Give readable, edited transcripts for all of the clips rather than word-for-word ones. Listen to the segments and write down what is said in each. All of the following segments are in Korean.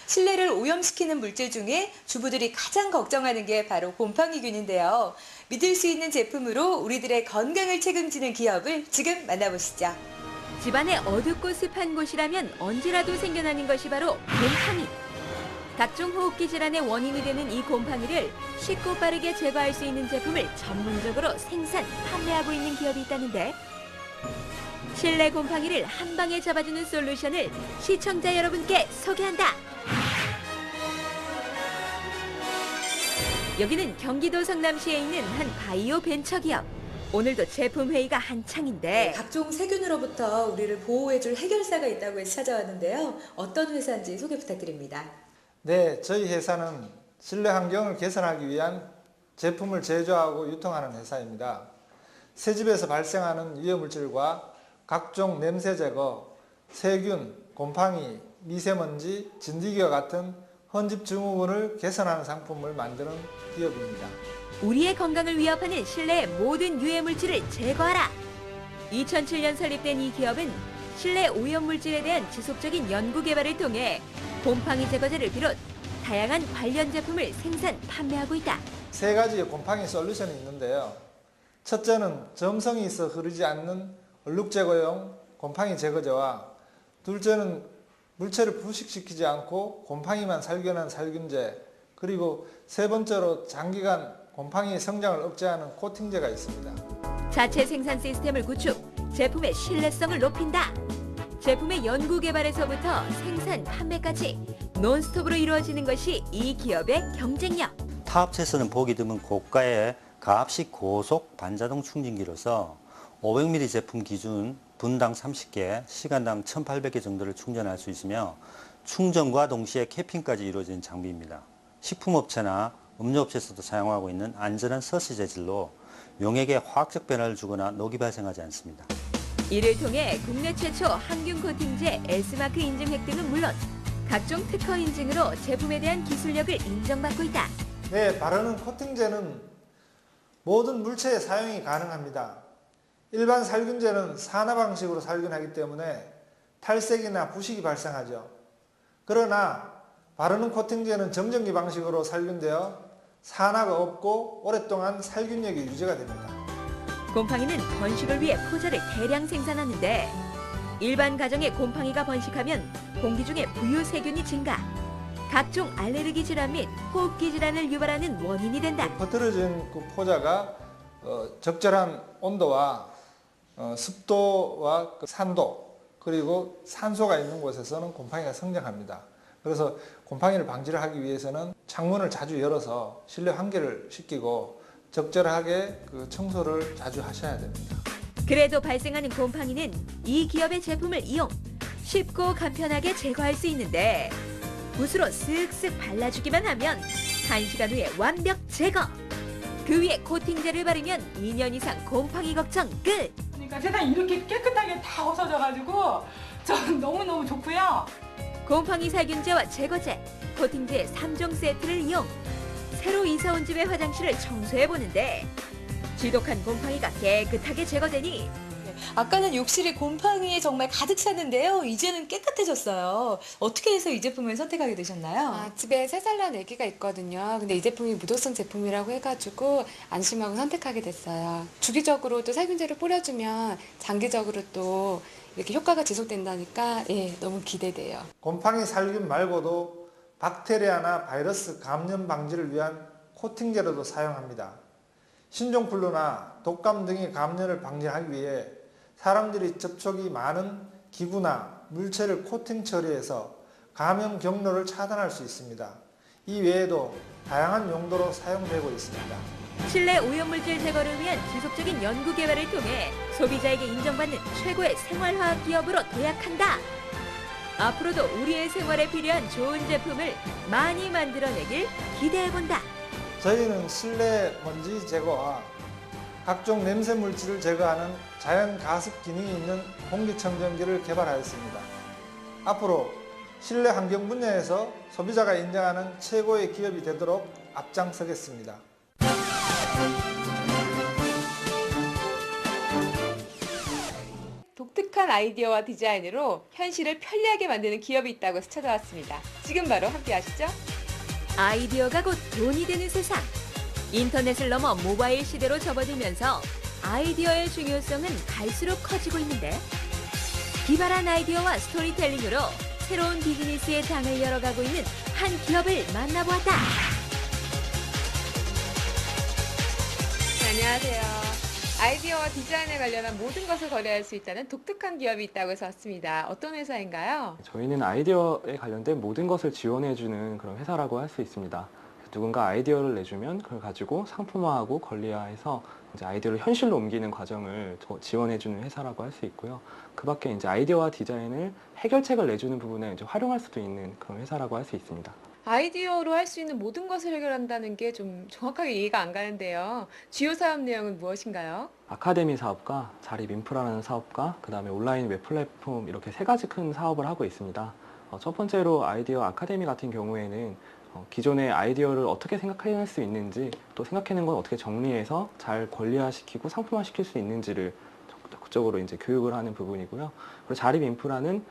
실내를 오염시키는 물질 중에 주부들이 가장 걱정하는 게 바로 곰팡이균인데요. 믿을 수 있는 제품으로 우리들의 건강을 책임지는 기업을 지금 만나보시죠. 집안에 어둡고 습한 곳이라면 언제라도 생겨나는 것이 바로 곰팡이. 각종 호흡기 질환의 원인이 되는 이 곰팡이를 쉽고 빠르게 제거할 수 있는 제품을 전문적으로 생산, 판매하고 있는 기업이 있다는데, 실내 곰팡이를 한 방에 잡아주는 솔루션을 시청자 여러분께 소개한다. 여기는 경기도 성남시에 있는 한 바이오 벤처 기업. 오늘도 제품 회의가 한창인데 각종 세균으로부터 우리를 보호해줄 해결사가 있다고 해서 찾아왔는데요. 어떤 회사인지 소개 부탁드립니다. 네, 저희 회사는 실내 환경을 개선하기 위한 제품을 제조하고 유통하는 회사입니다. 새집에서 발생하는 유해물질과 각종 냄새 제거, 세균, 곰팡이, 미세먼지, 진드기와 같은 헌집 증후군을 개선하는 상품을 만드는 기업입니다. 우리의 건강을 위협하는 실내의 모든 유해물질을 제거하라. 2007년 설립된 이 기업은 실내 오염물질에 대한 지속적인 연구 개발을 통해 곰팡이 제거제를 비롯 다양한 관련 제품을 생산, 판매하고 있다. 세 가지의 곰팡이 솔루션이 있는데요. 첫째는 점성이 있어 흐르지 않는 얼룩 제거용 곰팡이 제거제와, 둘째는 물체를 부식시키지 않고 곰팡이만 살균하는 살균제, 그리고 세 번째로 장기간 곰팡이의 성장을 억제하는 코팅제가 있습니다. 자체 생산 시스템을 구축, 제품의 신뢰성을 높인다. 제품의 연구 개발에서부터 생산, 판매까지 논스톱으로 이루어지는 것이 이 기업의 경쟁력. 타 업체에서는 보기 드문 고가의 가압식 고속 반자동 충전기로서 500ml 제품 기준 분당 30개, 시간당 1800개 정도를 충전할 수 있으며 충전과 동시에 캐핑까지 이루어지는 장비입니다. 식품업체나 음료업체에서도 사용하고 있는 안전한 서시 재질로 용액에 화학적 변화를 주거나 녹이 발생하지 않습니다. 이를 통해 국내 최초 항균 코팅제 S마크 인증 획득은 물론 각종 특허 인증으로 제품에 대한 기술력을 인정받고 있다. 네, 바르는 코팅제는 모든 물체에 사용이 가능합니다. 일반 살균제는 산화 방식으로 살균하기 때문에 탈색이나 부식이 발생하죠. 그러나 바르는 코팅제는 정전기 방식으로 살균되어 산화가 없고 오랫동안 살균력이 유지가 됩니다. 곰팡이는 번식을 위해 포자를 대량 생산하는데, 일반 가정에 곰팡이가 번식하면 공기 중에 부유세균이 증가, 각종 알레르기 질환 및 호흡기 질환을 유발하는 원인이 된다. 퍼뜨려진 그 포자가 적절한 온도와 습도와 산도, 그리고 산소가 있는 곳에서는 곰팡이가 성장합니다. 그래서 곰팡이를 방지를 하기 위해서는 창문을 자주 열어서 실내 환기를 시키고 적절하게 그 청소를 자주 하셔야 됩니다. 그래도 발생하는 곰팡이는 이 기업의 제품을 이용 쉽고 간편하게 제거할 수 있는데, 붓으로 쓱쓱 발라주기만 하면 1시간 후에 완벽 제거! 그 위에 코팅제를 바르면 2년 이상 곰팡이 걱정 끝! 그러니까 세상이 이렇게 깨끗하게 다 없어져가지고 저는 너무너무 좋고요. 곰팡이 살균제와 제거제, 코팅제 3종 세트를 이용 새로 이사 온 집의 화장실을 청소해보는데 지독한 곰팡이가 깨끗하게 제거되니 아까는 욕실이 곰팡이에 정말 가득 찼는데요. 이제는 깨끗해졌어요. 어떻게 해서 이 제품을 선택하게 되셨나요? 집에 3살 난 아기가 있거든요. 근데 이 제품이 무독성 제품이라고 해가지고 안심하고 선택하게 됐어요. 주기적으로 또 살균제를 뿌려주면 장기적으로 또 이렇게 효과가 지속된다니까 너무 기대돼요. 곰팡이 살균 말고도 박테리아나 바이러스 감염 방지를 위한 코팅제로도 사용합니다. 신종플루나 독감 등의 감염을 방지하기 위해 사람들이 접촉이 많은 기구나 물체를 코팅 처리해서 감염 경로를 차단할 수 있습니다. 이 외에도 다양한 용도로 사용되고 있습니다. 실내 오염물질 제거를 위한 지속적인 연구 개발을 통해 소비자에게 인정받는 최고의 생활화학 기업으로 도약한다. 앞으로도 우리의 생활에 필요한 좋은 제품을 많이 만들어내길 기대해본다. 저희는 실내 먼지 제거와 각종 냄새 물질을 제거하는 자연 가습 기능이 있는 공기청정기를 개발하였습니다. 앞으로 실내 환경 분야에서 소비자가 인정하는 최고의 기업이 되도록 앞장서겠습니다. 독특한 아이디어와 디자인으로 현실을 편리하게 만드는 기업이 있다고 해서 찾아왔습니다. 지금 바로 함께 하시죠. 아이디어가 곧 돈이 되는 세상. 인터넷을 넘어 모바일 시대로 접어들면서 아이디어의 중요성은 갈수록 커지고 있는데 기발한 아이디어와 스토리텔링으로 새로운 비즈니스의 장을 열어가고 있는 한 기업을 만나보았다. 네, 안녕하세요. 아이디어와 디자인에 관련한 모든 것을 거래할 수 있다는 독특한 기업이 있다고 해서 왔습니다. 어떤 회사인가요? 저희는 아이디어에 관련된 모든 것을 지원해주는 그런 회사라고 할 수 있습니다. 누군가 아이디어를 내주면 그걸 가지고 상품화하고 권리화해서 이제 아이디어를 현실로 옮기는 과정을 지원해주는 회사라고 할 수 있고요. 그 밖에 이제 아이디어와 디자인을 해결책을 내주는 부분에 이제 활용할 수도 있는 그런 회사라고 할 수 있습니다. 아이디어로 할 수 있는 모든 것을 해결한다는 게 좀 정확하게 이해가 안 가는데요. 주요 사업 내용은 무엇인가요? 아카데미 사업과 자립인프라라는 사업과 그 다음에 온라인 웹 플랫폼 이렇게 세 가지 큰 사업을 하고 있습니다. 첫 번째로 아이디어 아카데미 같은 경우에는 기존의 아이디어를 어떻게 생각할 수 있는지 또 생각해낸 건 어떻게 정리해서 잘 권리화시키고 상품화시킬 수 있는지를 적극적으로 이제 교육을 하는 부분이고요. 그리고 자립인프라는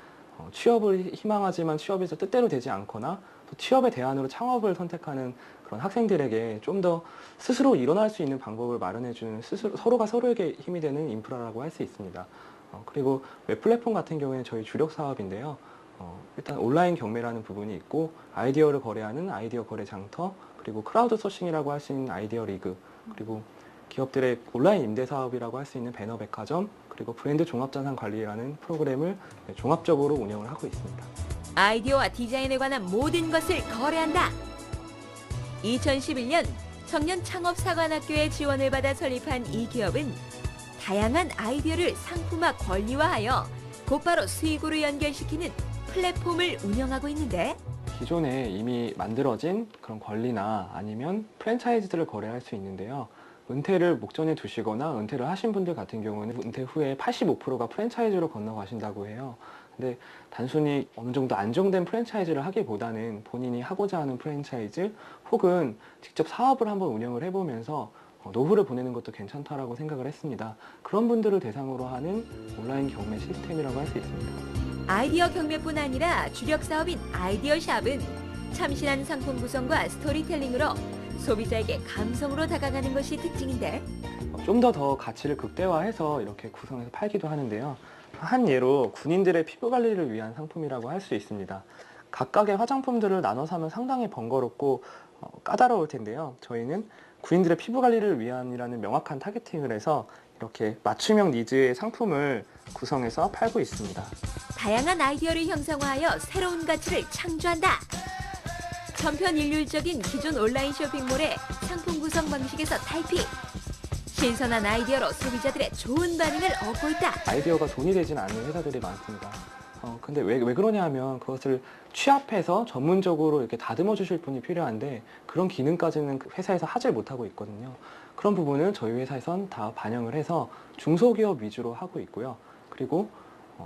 취업을 희망하지만 취업에서 뜻대로 되지 않거나 또 취업의 대안으로 창업을 선택하는 그런 학생들에게 좀 더 스스로 일어날 수 있는 방법을 마련해주는 서로가 서로에게 힘이 되는 인프라라고 할 수 있습니다. 그리고 웹 플랫폼 같은 경우에는 저희 주력 사업인데요. 일단 온라인 경매라는 부분이 있고 아이디어를 거래하는 아이디어 거래 장터, 그리고 크라우드 소싱이라고 할 수 있는 아이디어 리그, 그리고 기업들의 온라인 임대 사업이라고 할 수 있는 배너 백화점, 그리고 브랜드 종합자산 관리라는 프로그램을 종합적으로 운영을 하고 있습니다. 아이디어와 디자인에 관한 모든 것을 거래한다. 2011년 청년 창업사관학교의 지원을 받아 설립한 이 기업은 다양한 아이디어를 상품화 권리화하여 곧바로 수익으로 연결시키는 플랫폼을 운영하고 있는데 기존에 이미 만들어진 그런 권리나 아니면 프랜차이즈들을 거래할 수 있는데요. 은퇴를 목전에 두시거나 은퇴를 하신 분들 같은 경우는 은퇴 후에 85%가 프랜차이즈로 건너가신다고 해요. 근데 단순히 어느 정도 안정된 프랜차이즈를 하기보다는 본인이 하고자 하는 프랜차이즈 혹은 직접 사업을 한번 운영을 해보면서 노후를 보내는 것도 괜찮다라고 생각을 했습니다. 그런 분들을 대상으로 하는 온라인 경매 시스템이라고 할 수 있습니다. 아이디어 경매뿐 아니라 주력 사업인 아이디어샵은 참신한 상품 구성과 스토리텔링으로 소비자에게 감성으로 다가가는 것이 특징인데 좀 더 가치를 극대화해서 이렇게 구성해서 팔기도 하는데요. 한 예로 군인들의 피부 관리를 위한 상품이라고 할 수 있습니다. 각각의 화장품들을 나눠 사면 상당히 번거롭고 까다로울 텐데요. 저희는 군인들의 피부 관리를 위한이라는 명확한 타겟팅을 해서 이렇게 맞춤형 니즈의 상품을 구성해서 팔고 있습니다. 다양한 아이디어를 형상화하여 새로운 가치를 창조한다. 천편일률적인 기존 온라인 쇼핑몰의 상품 구성 방식에서 탈피. 신선한 아이디어로 소비자들의 좋은 반응을 얻고 있다. 아이디어가 돈이 되지는 않는 회사들이 많습니다. 근데 왜 그러냐 하면 그것을 취합해서 전문적으로 이렇게 다듬어 주실 분이 필요한데 그런 기능까지는 회사에서 하질 못하고 있거든요. 그런 부분을 저희 회사에선 다 반영을 해서 중소기업 위주로 하고 있고요. 그리고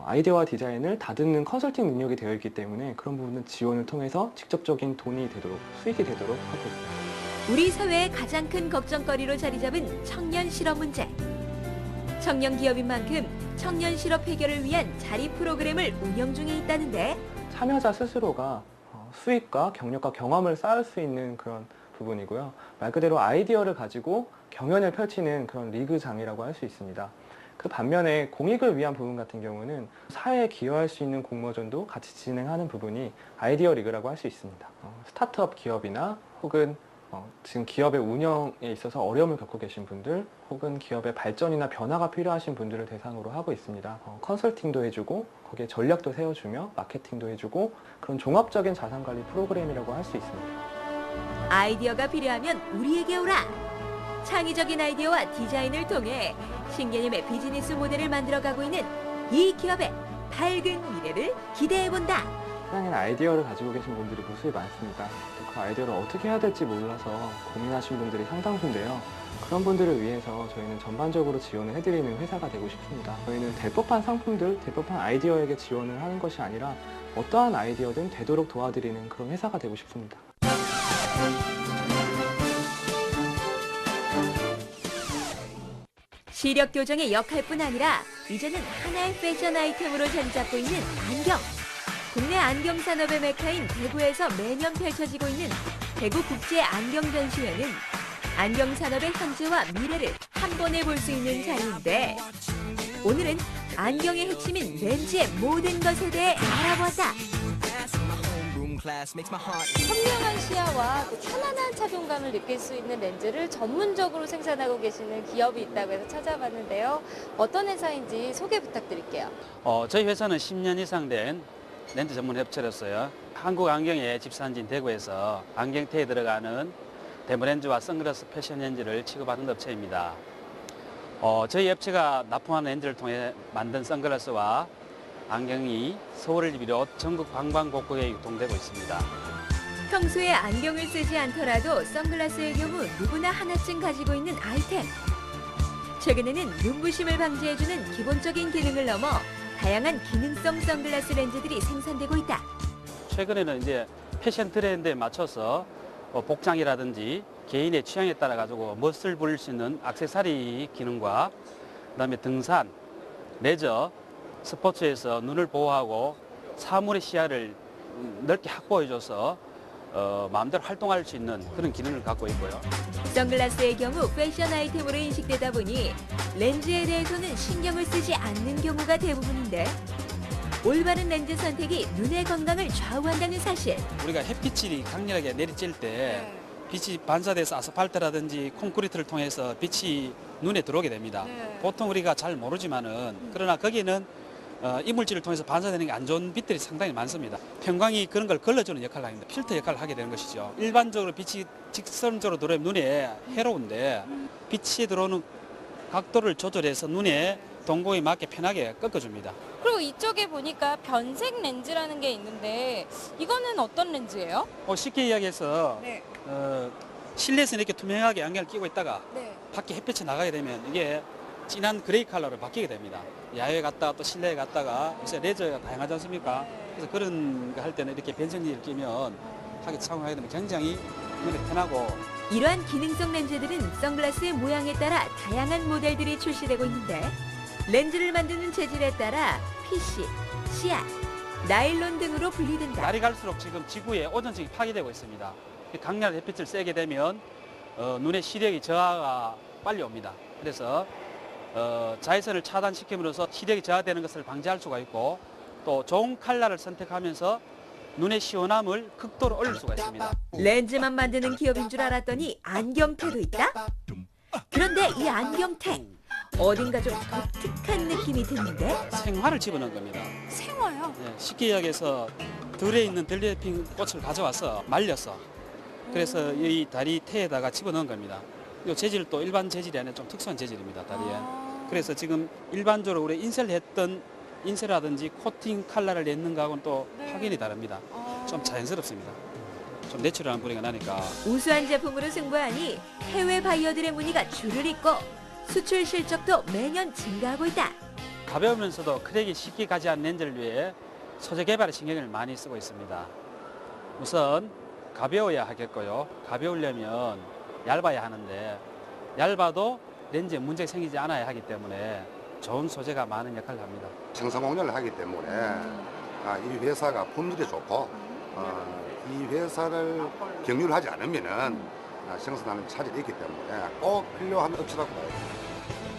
아이디어와 디자인을 다듬는 컨설팅 능력이 되어 있기 때문에 그런 부분은 지원을 통해서 직접적인 돈이 되도록, 수익이 되도록 하고 있습니다. 우리 사회의 가장 큰 걱정거리로 자리 잡은 청년 실업 문제. 청년 기업인 만큼 청년 실업 해결을 위한 자립 프로그램을 운영 중에 있다는데 참여자 스스로가 수익과 경력과 경험을 쌓을 수 있는 그런 부분이고요. 말 그대로 아이디어를 가지고 경연을 펼치는 그런 리그장이라고 할 수 있습니다. 그 반면에 공익을 위한 부분 같은 경우는 사회에 기여할 수 있는 공모전도 같이 진행하는 부분이 아이디어 리그라고 할 수 있습니다. 스타트업 기업이나 혹은 지금 기업의 운영에 있어서 어려움을 겪고 계신 분들 혹은 기업의 발전이나 변화가 필요하신 분들을 대상으로 하고 있습니다. 컨설팅도 해주고 거기에 전략도 세워주며 마케팅도 해주고 그런 종합적인 자산관리 프로그램이라고 할 수 있습니다. 아이디어가 필요하면 우리에게 오라. 창의적인 아이디어와 디자인을 통해 신개념의 비즈니스 모델을 만들어가고 있는 이 기업의 밝은 미래를 기대해본다. 세상에는 아이디어를 가지고 계신 분들이 무수히 많습니다. 그 아이디어를 어떻게 해야 될지 몰라서 고민하신 분들이 상당수인데요. 그런 분들을 위해서 저희는 전반적으로 지원을 해드리는 회사가 되고 싶습니다. 저희는 될 법한 상품들, 될 법한 아이디어에게 지원을 하는 것이 아니라 어떠한 아이디어든 되도록 도와드리는 그런 회사가 되고 싶습니다. 시력 교정의 역할뿐 아니라 이제는 하나의 패션 아이템으로 자리 잡고 있는 안경. 국내 안경 산업의 메카인 대구에서 매년 펼쳐지고 있는 대구 국제 안경 전시회는 안경 산업의 현재와 미래를 한 번에 볼 수 있는 자리인데, 오늘은 안경의 핵심인 렌즈의 모든 것에 대해 알아보았다. 선명한 시야와 또 편안한 착용감을 느낄 수 있는 렌즈를 전문적으로 생산하고 계시는 기업이 있다고 해서 찾아봤는데요. 어떤 회사인지 소개 부탁드릴게요. 저희 회사는 10년 이상 된 렌즈 전문 업체로서요. 한국 안경의 집산지인 대구에서 안경테에 들어가는 데모 렌즈와 선글라스 패션 렌즈를 취급하는 업체입니다. 저희 업체가 납품한 렌즈를 통해 만든 선글라스와 안경이 서울을 비롯 전국 방방곡곡에 유통되고 있습니다. 평소에 안경을 쓰지 않더라도 선글라스의 경우 누구나 하나쯤 가지고 있는 아이템. 최근에는 눈부심을 방지해주는 기본적인 기능을 넘어 다양한 기능성 선글라스 렌즈들이 생산되고 있다. 최근에는 이제 패션 트렌드에 맞춰서 복장이라든지 개인의 취향에 따라 가지고 멋을 부릴 수 있는 액세서리 기능과 그다음에 등산, 레저, 스포츠에서 눈을 보호하고 사물의 시야를 넓게 확보해줘서 마음대로 활동할 수 있는 그런 기능을 갖고 있고요. 선글라스의 경우 패션 아이템으로 인식되다 보니 렌즈에 대해서는 신경을 쓰지 않는 경우가 대부분인데, 올바른 렌즈 선택이 눈의 건강을 좌우한다는 사실. 우리가 햇빛이 강렬하게 내리쬐을 때 빛이 반사돼서 아스팔트라든지 콘크리트를 통해서 빛이 눈에 들어오게 됩니다. 보통 우리가 잘 모르지만은, 그러나 거기는 이물질을 통해서 반사되는 게 안 좋은 빛들이 상당히 많습니다. 편광이 그런 걸 걸러주는 역할을 합니다. 필터 역할을 하게 되는 것이죠. 일반적으로 빛이 직선적으로 들어오면 눈에 해로운데, 빛이 들어오는 각도를 조절해서 눈에 동공에 맞게 편하게 꺾어줍니다. 그리고 이쪽에 보니까 변색 렌즈라는 게 있는데 이거는 어떤 렌즈예요? 쉽게 이야기해서 네. 실내에서 이렇게 투명하게 안경을 끼고 있다가 네. 밖에 햇빛이 나가게 되면 이게 진한 그레이 컬러로 바뀌게 됩니다. 야외에 갔다가 또 실내에 갔다가 요새 레저가 다양하지 않습니까? 그래서 그런 거 할 때는 이렇게 변색리를 끼면 하게 착용하게 되면 굉장히 눈에 편하고. 이러한 기능성 렌즈들은 선글라스의 모양에 따라 다양한 모델들이 출시되고 있는데, 렌즈를 만드는 재질에 따라 PC, 씨앗, 나일론 등으로 분리된다. 날이 갈수록 지금 지구에 오존층이 파괴되고 있습니다. 강렬한 햇빛을 쐬게 되면 눈의 시력이 저하가 빨리 옵니다. 그래서 자외선을 차단시킴으로써 시력이 저하되는 것을 방지할 수가 있고, 또 좋은 컬러를 선택하면서 눈의 시원함을 극도로 올릴 수가 있습니다. 렌즈만 만드는 기업인 줄 알았더니 안경테도 있다? 그런데 이 안경테, 어딘가 좀 독특한 느낌이 드는데? 생화를 집어넣은 겁니다. 생화요? 네, 쉽게 이야기해서 들에 있는 델리핀 꽃을 가져와서 말렸어. 그래서 이 다리 태에다가 집어넣은 겁니다. 이 재질도 일반 재질이 아니라 좀 특수한 재질입니다, 다리에. 그래서 지금 일반적으로 우리 인쇄를 했던 인쇄라든지 코팅 컬러를 냈는 거하고는 또 확연히 다릅니다. 좀 자연스럽습니다. 좀 내추럴한 분위기가 나니까. 우수한 제품으로 승부하니 해외 바이어들의 문의가 줄을 잇고 수출 실적도 매년 증가하고 있다. 가벼우면서도 크랙이 쉽게 가지 않는 렌즈를 위해 소재 개발에 신경을 많이 쓰고 있습니다. 우선 가벼워야 하겠고요. 가벼우려면 얇아야 하는데, 얇아도 렌즈에 문제가 생기지 않아야 하기 때문에 좋은 소재가 많은 역할을 합니다. 생산 공연을 하기 때문에 이 회사가 품질이 좋고 이 회사를 경유를 하지 않으면은 생산하는 차질이 있기 때문에 꼭 필요한 업체라고 봐요.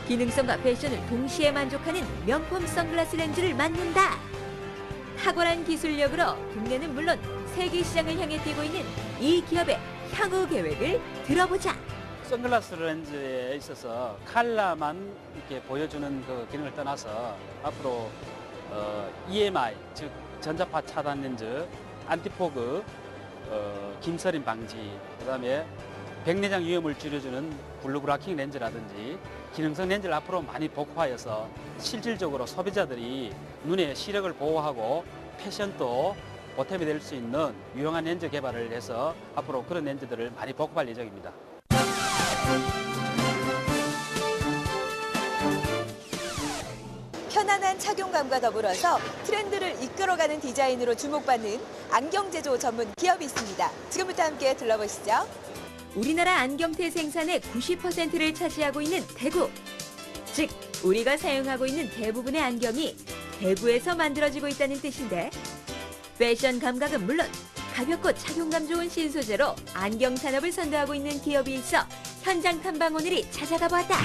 기능성과 패션을 동시에 만족하는 명품 선글라스 렌즈를 만든다. 탁월한 기술력으로 국내는 물론 세계 시장을 향해 뛰고 있는 이 기업의 향후 계획을 들어보자. 선글라스 렌즈에 있어서 컬러만 이렇게 보여주는 그 기능을 떠나서 앞으로 EMI, 즉 전자파 차단 렌즈, 안티포그, 김서림 방지, 그다음에 백내장 위험을 줄여주는 블루브라킹 렌즈라든지 기능성 렌즈를 앞으로 많이 보급하여서 실질적으로 소비자들이 눈의 시력을 보호하고 패션도 보탬이 될 수 있는 유용한 렌즈 개발을 해서 앞으로 그런 렌즈들을 많이 보급할 예정입니다. 편안한 착용감과 더불어서 트렌드를 이끌어가는 디자인으로 주목받는 안경 제조 전문 기업이 있습니다. 지금부터 함께 둘러보시죠. 우리나라 안경테 생산의 90%를 차지하고 있는 대구. 우리가 사용하고 있는 대부분의 안경이 대구에서 만들어지고 있다는 뜻인데 패션 감각은 물론 가볍고 착용감 좋은 신소재로 안경 산업을 선도하고 있는 기업이 있어 현장 탐방 오늘이 찾아가 보았다.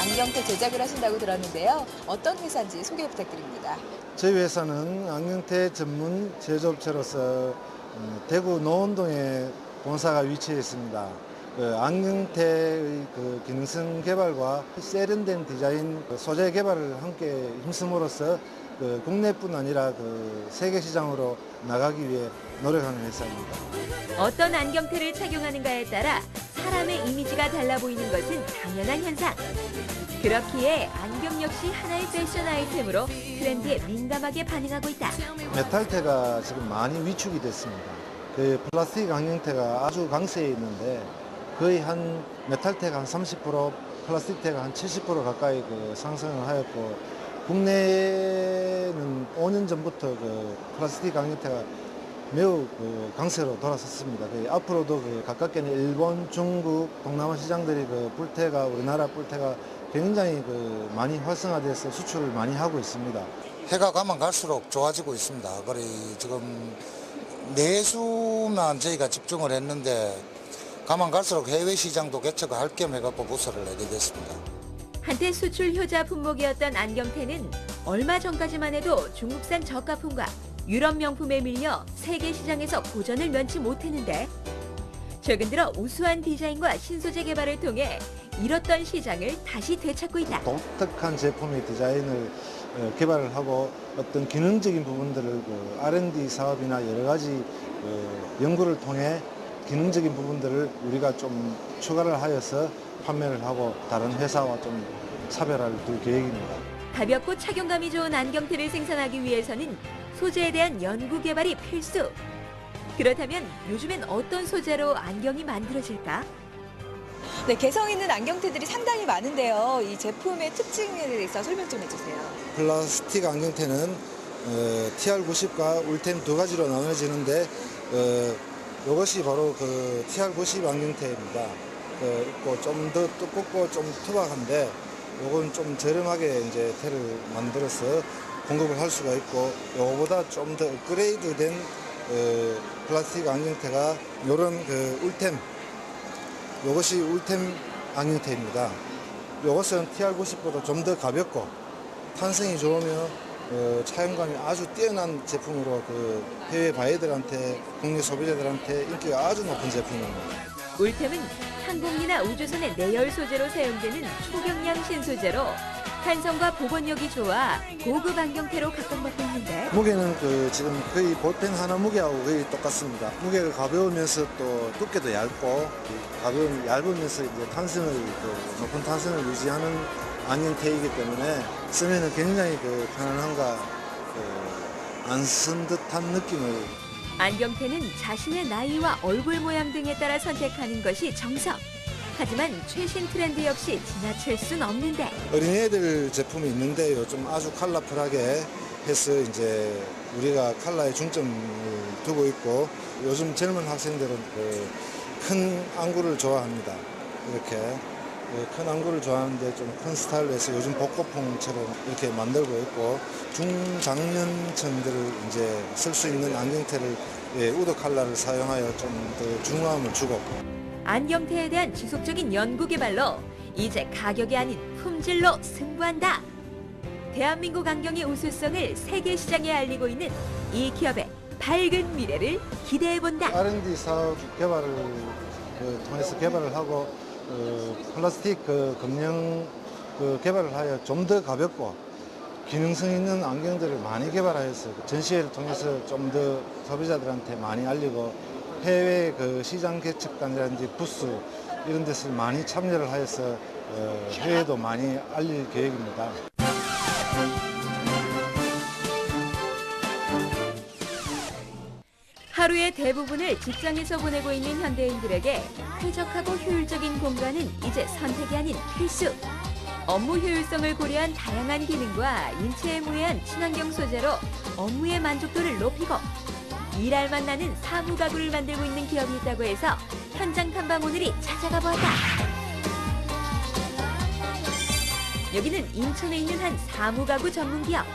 안경테 제작을 하신다고 들었는데요. 어떤 회사인지 소개 부탁드립니다. 저희 회사는 안경테 전문 제조업체로서 대구 노원동에 본사가 위치해 있습니다. 안경테의 기능성 개발과 세련된 디자인, 소재 개발을 함께 힘쓰므로써 국내뿐 아니라 세계 시장으로 나가기 위해 노력하는 회사입니다. 어떤 안경테를 착용하는가에 따라 사람의 이미지가 달라 보이는 것은 당연한 현상. 그렇기에 안경 역시 하나의 패션 아이템으로 트렌드에 민감하게 반응하고 있다. 메탈테가 지금 많이 위축이 됐습니다. 플라스틱 안경테가 아주 강세에 있는데 거의 메탈테가 한 30%, 플라스틱테가 한 70% 가까이 상승을 하였고 국내에는 5년 전부터 플라스틱 안경테가 매우 강세로 돌아섰습니다. 앞으로도 가깝게는 일본, 중국, 동남아 시장들이 뿔테가 우리나라 뿔테가 굉장히 많이 활성화돼서 수출을 많이 하고 있습니다. 해가 가면 갈수록 좋아지고 있습니다. 그래 지금 내수만 저희가 집중을 했는데 가면 갈수록 해외 시장도 개척을 할 겸 해갖고 부서를 내게 됐습니다. 한때 수출 효자 품목이었던 안경테는 얼마 전까지만 해도 중국산 저가품과 유럽 명품에 밀려 세계 시장에서 고전을 면치 못했는데 최근 들어 우수한 디자인과 신소재 개발을 통해 잃었던 시장을 다시 되찾고 있다. 독특한 제품의 디자인을 개발을 하고 어떤 기능적인 부분들을 R&D 사업이나 여러 가지 연구를 통해 기능적인 부분들을 우리가 좀 추가를 하여서 판매를 하고 다른 회사와 좀 차별화를 둘 계획입니다. 가볍고 착용감이 좋은 안경테를 생산하기 위해서는 소재에 대한 연구 개발이 필수. 그렇다면 요즘엔 어떤 소재로 안경이 만들어질까? 네, 개성 있는 안경테들이 상당히 많은데요. 이 제품의 특징에 대해서 설명 좀 해주세요. 플라스틱 안경테는 TR90과 울템 두 가지로 나눠지는데 이것이 바로 TR90 안경테입니다. 좀 더 두껍고 좀 투박한데 이건 좀 저렴하게 이제 테를 만들어서 공급을 할 수가 있고 이거보다 좀 더 업그레이드된 플라스틱 안경테가 이런 울템, 이것이 울템 안경테입니다. 이것은 TR90보다 좀 더 가볍고 탄성이 좋으며 차용감이 아주 뛰어난 제품으로 해외 바이어들한테, 국내 소비자들한테 인기가 아주 높은 제품입니다. 울템은 항공기나 우주선의 내열 소재로 사용되는 초경량 신소재로 탄성과 보건력이 좋아 고급 안경테로 각광받고 있는데 무게는 지금 거의 볼펜 하나 무게하고 거의 똑같습니다. 무게가 가벼우면서 또 두께도 얇고 얇으면서 이제 높은 탄성을 유지하는 안경테이기 때문에 쓰면은 굉장히 편안함과 안 쓴 듯한 느낌을. 안경테는 자신의 나이와 얼굴 모양 등에 따라 선택하는 것이 정석. 하지만 최신 트렌드 역시 지나칠 순 없는데. 어린애들 제품이 있는데 요즘 아주 컬러풀하게 해서 이제 우리가 컬러에 중점을 두고 있고 요즘 젊은 학생들은 큰 안구를 좋아합니다. 이렇게 큰 안구를 좋아하는데 좀 큰 스타일로 해서 요즘 복고풍처럼 이렇게 만들고 있고 중장년층들을 이제 쓸 수 있는 안경테를 우드 컬러를 사용하여 좀 더 중후함을 주고. 안경테에 대한 지속적인 연구 개발로 이제 가격이 아닌 품질로 승부한다. 대한민국 안경의 우수성을 세계 시장에 알리고 있는 이 기업의 밝은 미래를 기대해본다. R&D 사업 개발을 통해서 개발을 하고 플라스틱 금형 개발을 하여 좀 더 가볍고 기능성 있는 안경들을 많이 개발하여서 전시회를 통해서 좀 더 소비자들한테 많이 알리고 해외 시장 개척단이라든지 부스 이런 데서 많이 참여를 하여서 해외도 많이 알릴 계획입니다. 하루의 대부분을 직장에서 보내고 있는 현대인들에게 쾌적하고 효율적인 공간은 이제 선택이 아닌 필수. 업무 효율성을 고려한 다양한 기능과 인체에 무해한 친환경 소재로 업무의 만족도를 높이고 일할만 나는 사무 가구를 만들고 있는 기업이 있다고 해서 현장 탐방 오늘이 찾아가 보았다. 여기는 인천에 있는 한 사무가구 전문기업.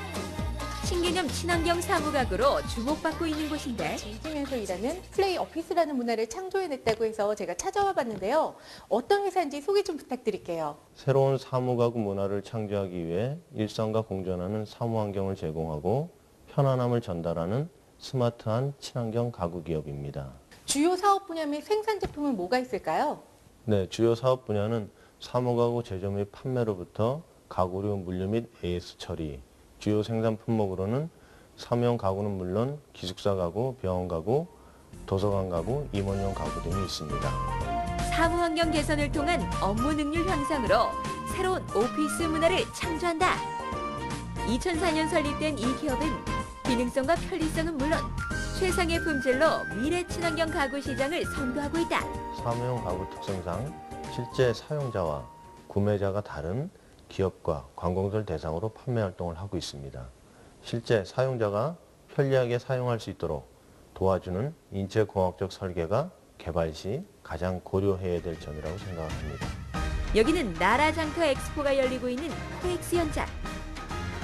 신개념 친환경 사무가구로 주목받고 있는 곳인데 지중에서 일하는 플레이 오피스라는 문화를 창조해냈다고 해서 제가 찾아와 봤는데요. 어떤 회사인지 소개 좀 부탁드릴게요. 새로운 사무가구 문화를 창조하기 위해 일상과 공존하는 사무환경을 제공하고 편안함을 전달하는 스마트한 친환경 가구 기업입니다. 주요 사업 분야 및 생산 제품은 뭐가 있을까요? 네, 주요 사업 분야는 사무가구 제조 및 판매로부터 가구류 물류 및 AS 처리, 주요 생산 품목으로는 사무용 가구는 물론 기숙사 가구, 병원 가구, 도서관 가구, 임원용 가구 등이 있습니다. 사무 환경 개선을 통한 업무 능률 향상으로 새로운 오피스 문화를 창조한다. 2004년 설립된 이 기업은 기능성과 편리성은 물론 최상의 품질로 미래 친환경 가구 시장을 선도하고 있다. 사무용 가구 특성상 실제 사용자와 구매자가 다른 기업과 관공서를 대상으로 판매 활동을 하고 있습니다. 실제 사용자가 편리하게 사용할 수 있도록 도와주는 인체공학적 설계가 개발 시 가장 고려해야 될 점이라고 생각합니다. 여기는 나라장터 엑스포가 열리고 있는 코엑스 현장.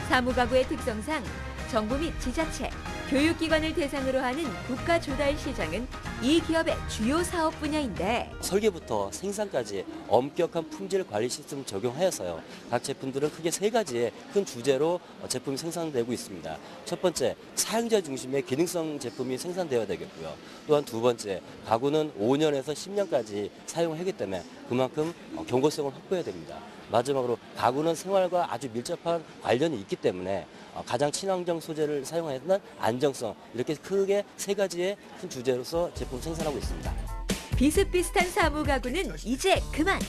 사무가구의 특성상 정부 및 지자체, 교육기관을 대상으로 하는 국가 조달 시장은 이 기업의 주요 사업 분야인데 설계부터 생산까지 엄격한 품질 관리 시스템을 적용하여서요. 각 제품들은 크게 3가지의 큰 주제로 제품이 생산되고 있습니다. 첫 번째, 사용자 중심의 기능성 제품이 생산되어야 되겠고요. 또한 두 번째, 가구는 5년에서 10년까지 사용하기 때문에 그만큼 경고성을 확보해야 됩니다. 마지막으로 가구는 생활과 아주 밀접한 관련이 있기 때문에 가장 친환경 소재를 사용하는 안정성, 이렇게 크게 3가지의 큰 주제로서 제품 생산하고 있습니다. 비슷비슷한 사무 가구는 이제 그만!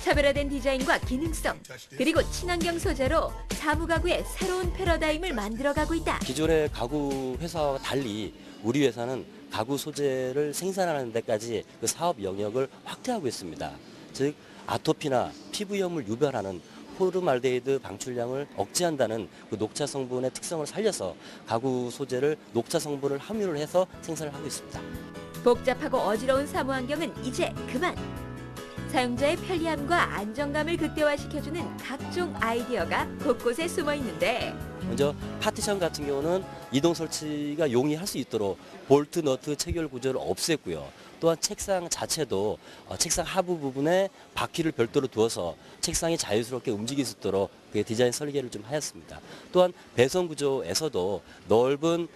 차별화된 디자인과 기능성, 그리고 친환경 소재로 사무 가구의 새로운 패러다임을 만들어가고 있다. 기존의 가구 회사와 달리 우리 회사는 가구 소재를 생산하는 데까지 그 사업 영역을 확대하고 있습니다. 즉 아토피나 피부염을 유발하는 포름알데히드 방출량을 억제한다는 그 녹차 성분의 특성을 살려서 가구 소재를 녹차 성분을 함유를 해서 생산을 하고 있습니다. 복잡하고 어지러운 사무 환경은 이제 그만! 사용자의 편리함과 안정감을 극대화시켜주는 각종 아이디어가 곳곳에 숨어 있는데 먼저 파티션 같은 경우는 이동 설치가 용이할 수 있도록 볼트, 너트 체결 구조를 없앴고요. 또한 책상 자체도 책상 하부 부분에 바퀴를 별도로 두어서 책상이 자유스럽게 움직일 수 있도록 디자인 설계를 좀 하였습니다. 또한 배선 구조에서도 넓은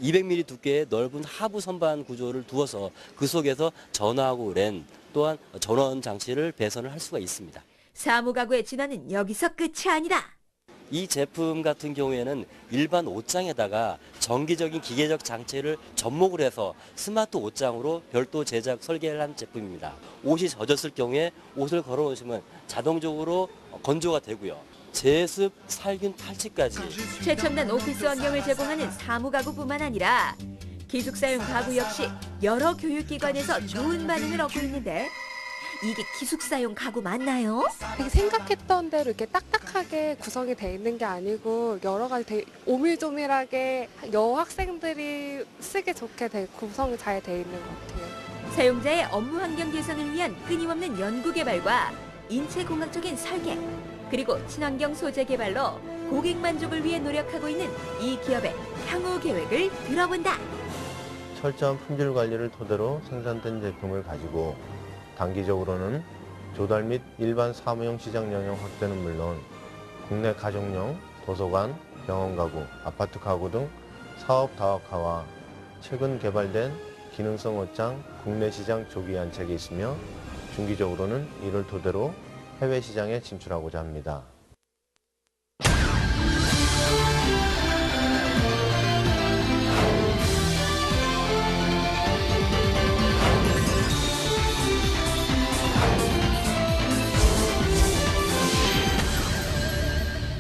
200mm 두께의 넓은 하부 선반 구조를 두어서 그 속에서 전화하고 랜 또한 전원 장치를 배선을 할 수가 있습니다. 사무 가구의 진화는 여기서 끝이 아니다. 이 제품 같은 경우에는 일반 옷장에다가 정기적인 기계적 장치를 접목을 해서 스마트 옷장으로 별도 제작 설계를 한 제품입니다. 옷이 젖었을 경우에 옷을 걸어 놓으시면 자동적으로 건조가 되고요. 제습, 살균, 탈취까지 최첨단 오피스 환경을 제공하는 사무 가구뿐만 아니라 기숙사용 가구 역시 여러 교육기관에서 좋은 반응을 얻고 있는데 이게 기숙사용 가구 맞나요? 생각했던 대로 이렇게 딱딱하게 구성이 돼 있는 게 아니고 여러 가지 되게 오밀조밀하게 여학생들이 쓰기 좋게 구성이 잘 돼 있는 것 같아요. 사용자의 업무 환경 개선을 위한 끊임없는 연구 개발과 인체공학적인 설계, 그리고 친환경 소재 개발로 고객 만족을 위해 노력하고 있는 이 기업의 향후 계획을 들어본다. 철저한 품질 관리를 토대로 생산된 제품을 가지고 단기적으로는 조달 및 일반 사무용 시장 영역 확대는 물론 국내 가정용, 도서관, 병원 가구, 아파트 가구 등 사업 다각화와 최근 개발된 기능성 옷장 국내 시장 조기 안착이 있으며 중기적으로는 이를 토대로 해외 시장에 진출하고자 합니다.